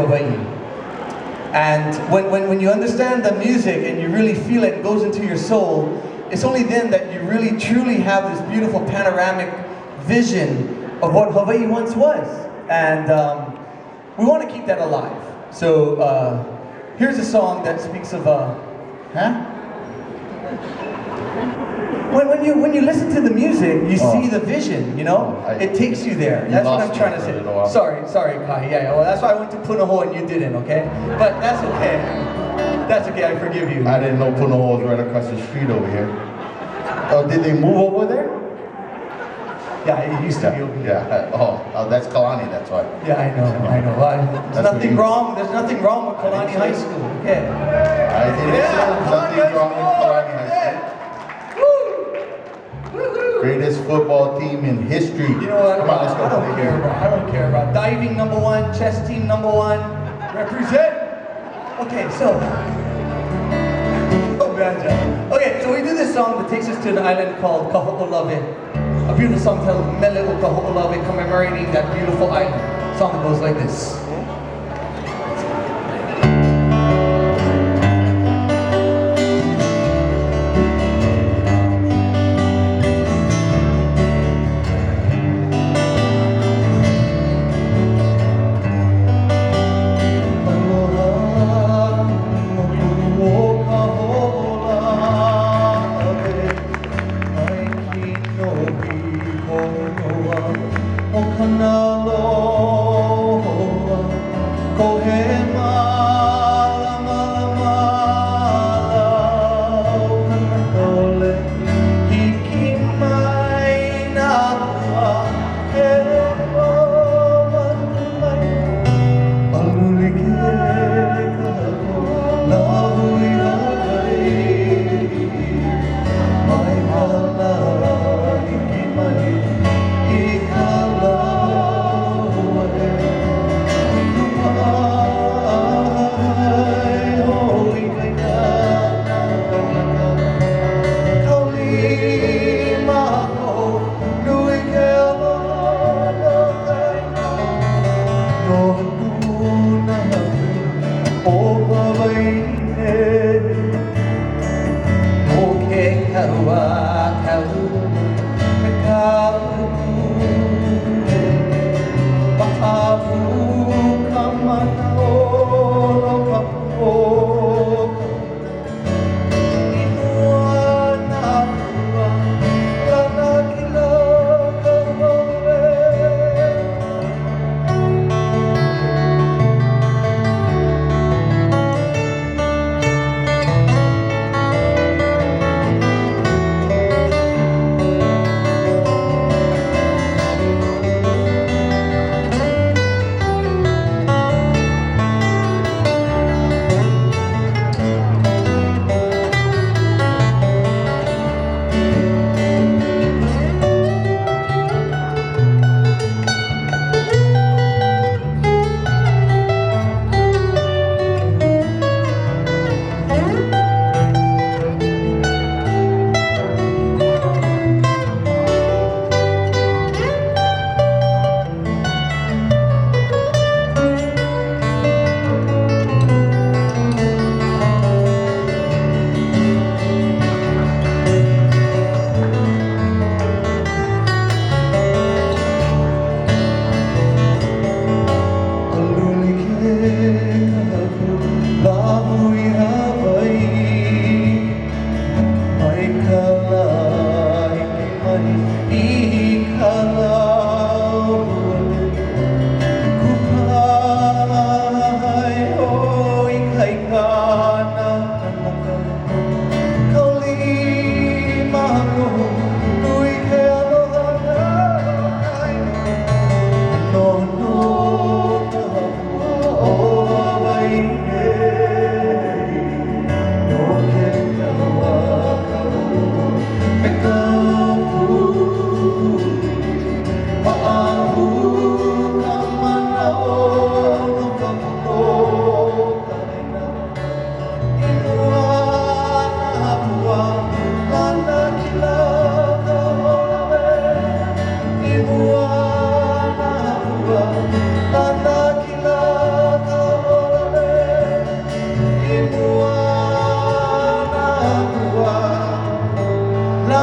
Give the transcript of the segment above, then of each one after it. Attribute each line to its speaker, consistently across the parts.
Speaker 1: Hawaii. And when you understand the music and you really feel it, it goes into your soul, it's only then that you really truly have this beautiful panoramic vision of what Hawaii once was. And we want to keep that alive. So here's a song that speaks of, When you listen to the music, you see the vision, you know? It takes you there. That's what I'm trying to say. Sorry, Kai. Yeah, well, that's why I went to Punahou and you didn't, okay? But that's okay. That's okay, I forgive you.
Speaker 2: I didn't know Punahou was right across the street over here. Oh, did they move over there?
Speaker 1: Yeah, it used to be over here.
Speaker 2: Yeah. Oh, that's Kalani, that's why.
Speaker 1: Yeah, I know. There's nothing wrong with Kalani High School, okay?
Speaker 2: I didn't say there's nothing wrong with Kalani High School. Greatest football team in history.
Speaker 1: You know what?
Speaker 2: Come on, let's go.
Speaker 1: I don't care about diving #1, chess team #1. Represent. Okay, so. Oh, bad job. Okay, so we do this song that takes us to an island called Kaho'olawe. A beautiful song titled Mele o Kaho'olawe, commemorating that beautiful island. The song goes like this. O kanaloa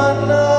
Speaker 1: no, no.